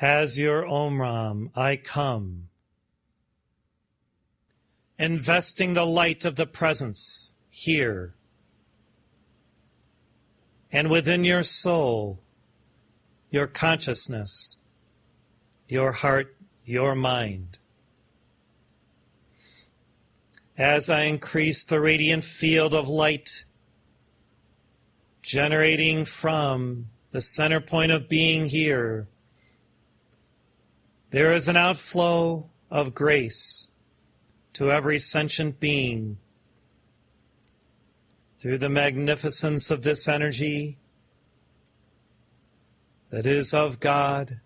As your Omram, I come, investing the light of the presence here and within your soul, your consciousness, your heart, your mind. As I increase the radiant field of light generating from the center point of being here, there is an outflow of grace to every sentient being through the magnificence of this energy that is of God,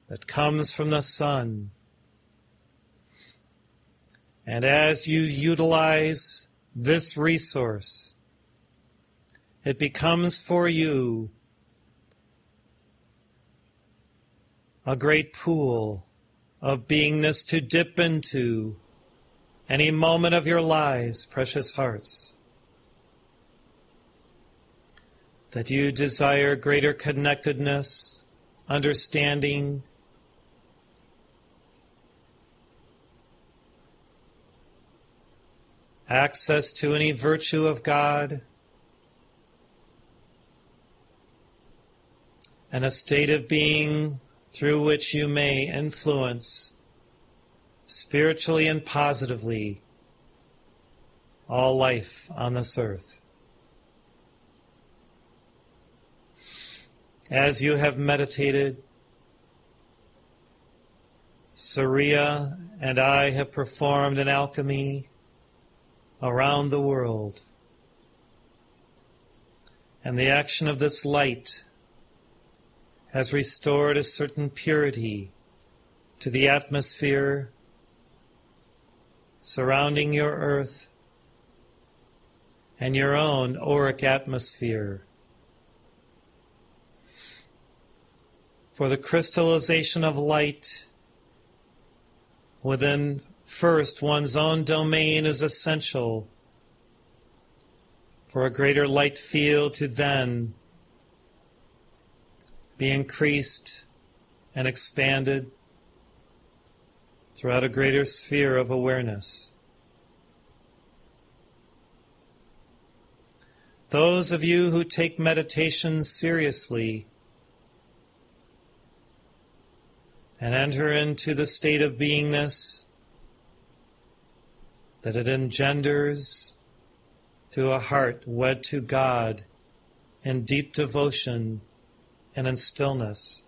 that comes from the sun. And as you utilize this resource, it becomes for you a great pool of beingness to dip into any moment of your lives, precious hearts, that you desire greater connectedness, understanding, access to any virtue of God, and a state of being through which you may influence spiritually and positively all life on this earth. As you have meditated, Surya and I have performed an alchemy around the world, and the action of this light has restored a certain purity to the atmosphere surrounding your earth and your own auric atmosphere. For the crystallization of light within first one's own domain is essential for a greater light field to then be increased and expanded throughout a greater sphere of awareness. Those of you who take meditation seriously and enter into the state of beingness that it engenders through a heart wed to God in deep devotion and in stillness,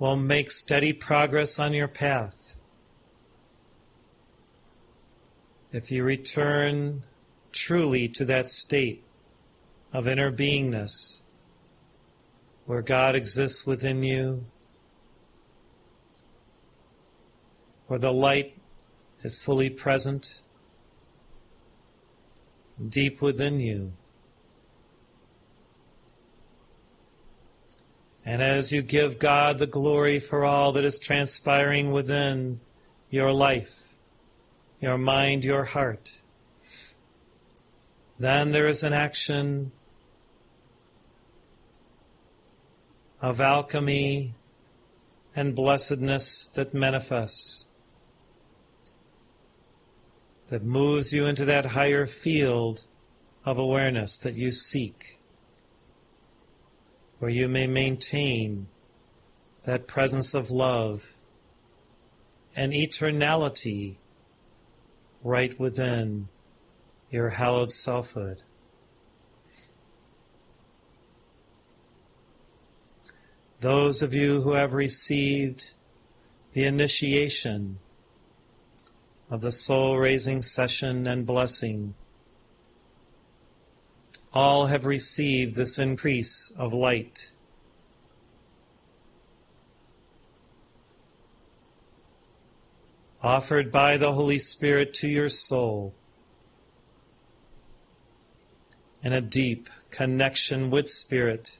will make steady progress on your path. If you return truly to that state of inner beingness where God exists within you, where the light is fully present, deep within you. And as you give God the glory for all that is transpiring within your life, your mind, your heart, then there is an action of alchemy and blessedness that manifests, that moves you into that higher field of awareness that you seek, where you may maintain that presence of love and eternality right within your hallowed selfhood. Those of you who have received the initiation of the soul-raising session and blessing, all have received this increase of light. Offered by the Holy Spirit to your soul in a deep connection with Spirit,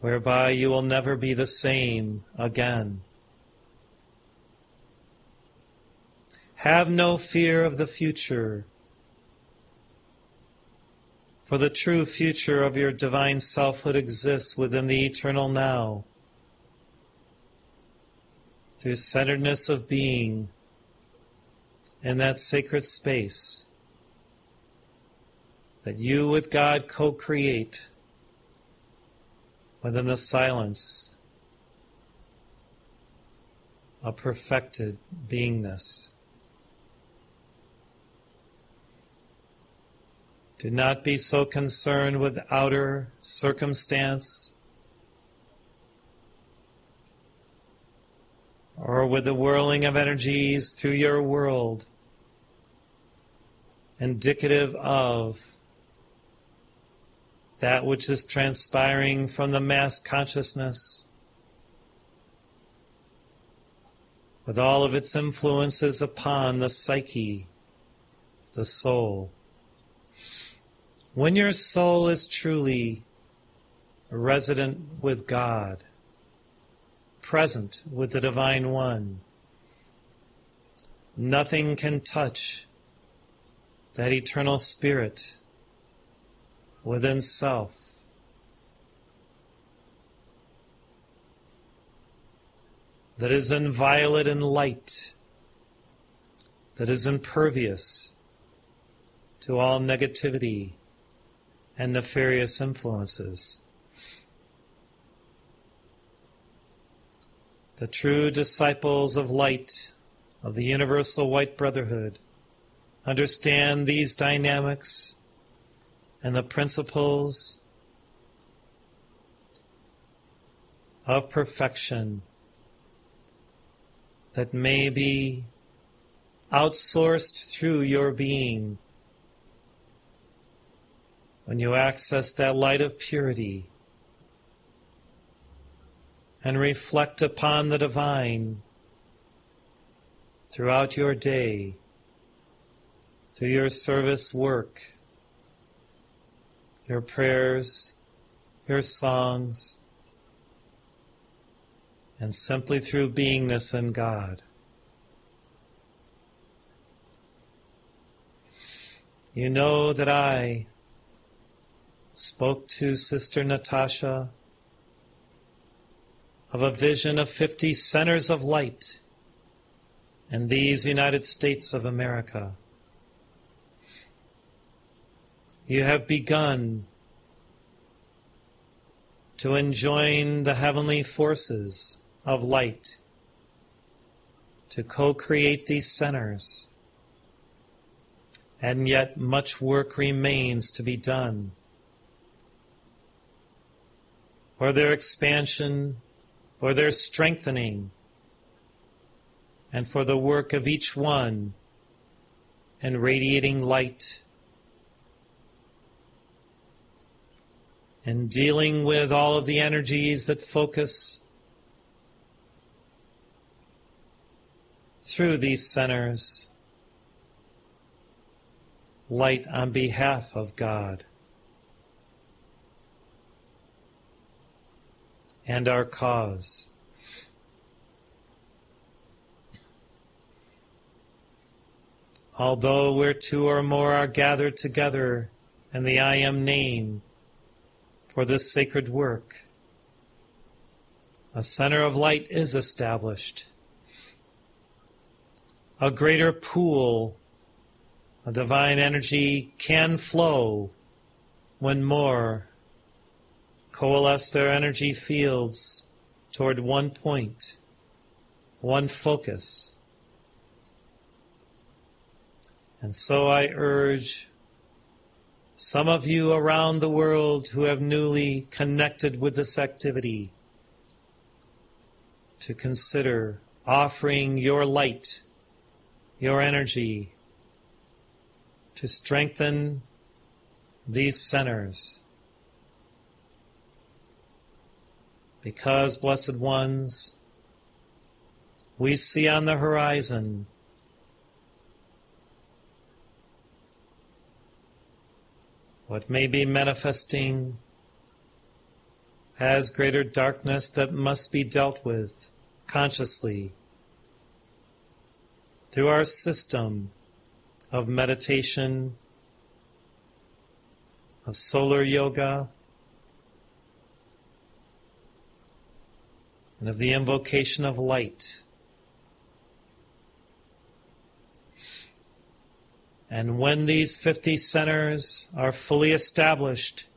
whereby you will never be the same again. Have no fear of the future. For the true future of your divine selfhood exists within the eternal now, through centeredness of being in that sacred space that you with God co-create within the silence of perfected beingness. Do not be so concerned with outer circumstance or with the whirling of energies through your world, indicative of that which is transpiring from the mass consciousness, with all of its influences upon the psyche, the soul. When your soul is truly resident with God, present with the Divine One, nothing can touch that eternal spirit within self. That is inviolate in light, that is impervious to all negativity and nefarious influences. The true disciples of light, of the Universal White Brotherhood, understand these dynamics and the principles of perfection that may be outsourced through your being when you access that light of purity and reflect upon the divine throughout your day, through your service work, your prayers, your songs, and simply through beingness in God. You know that I spoke to Sister Natasha of a vision of 50 centers of light in these United States of America. You have begun to enjoin the heavenly forces of light to co-create these centers, and yet much work remains to be done for their expansion, for their strengthening, and for the work of each one in radiating light and dealing with all of the energies that focus through these centers, light on behalf of God and our cause. Although where two or more are gathered together in the I Am name for this sacred work, a center of light is established. A greater pool of divine energy can flow when more coalesce their energy fields toward one point, one focus. And so I urge some of you around the world who have newly connected with this activity to consider offering your light, your energy, to strengthen these centers. Because, blessed ones, we see on the horizon what may be manifesting as greater darkness that must be dealt with consciously through our system of meditation of solar yoga, and of the invocation of light. And when these 50 centers are fully established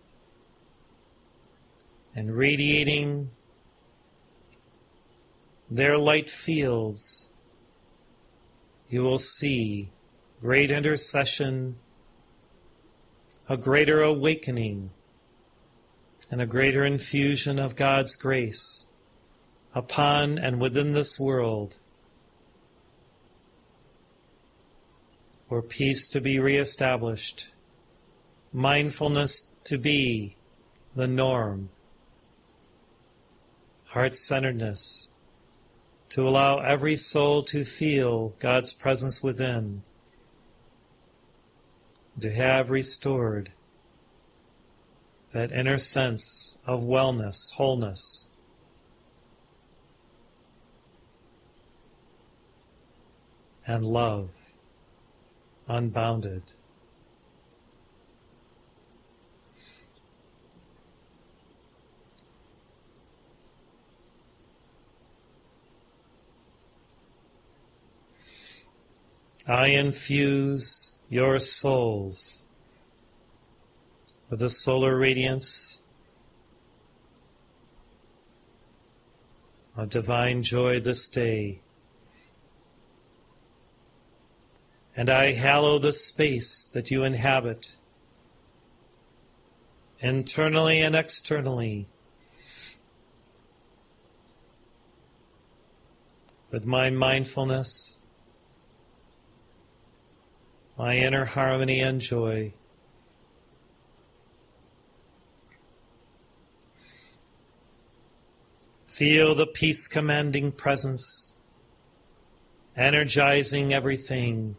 and radiating their light fields, you will see great intercession, a greater awakening, and a greater infusion of God's grace upon and within this world, for peace to be reestablished, mindfulness to be the norm, heart-centeredness to allow every soul to feel God's presence within, to have restored that inner sense of wellness, wholeness, and love, unbounded. I infuse your souls with the solar radiance of divine joy this day. And I hallow the space that you inhabit, internally and externally, with my mindfulness, my inner harmony and joy. Feel the peace-commanding presence, energizing everything,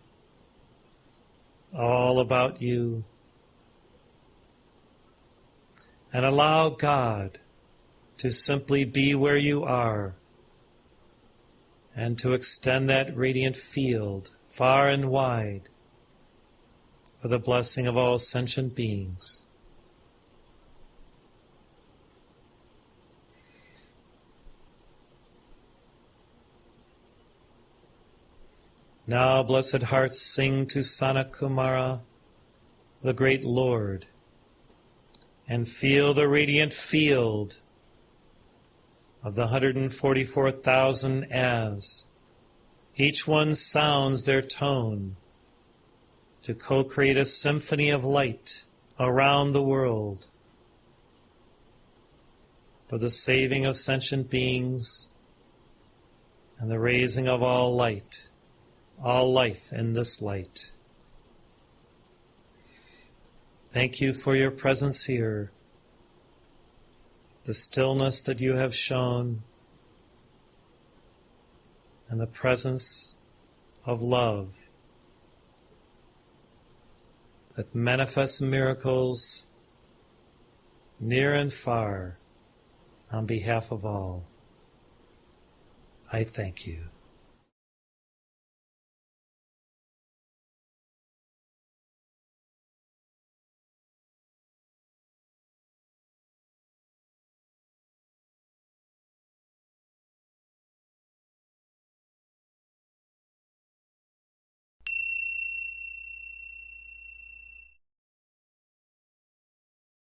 all about you. And allow God to simply be where you are and to extend that radiant field far and wide for the blessing of all sentient beings. Now, blessed hearts, sing to Sanakumara, the great Lord, and feel the radiant field of the 144,000 as each one sounds their tone to co-create a symphony of light around the world for the saving of sentient beings and the raising of all light, all life in this light. Thank you for your presence here, the stillness that you have shown, and the presence of love that manifests miracles near and far on behalf of all. I thank you.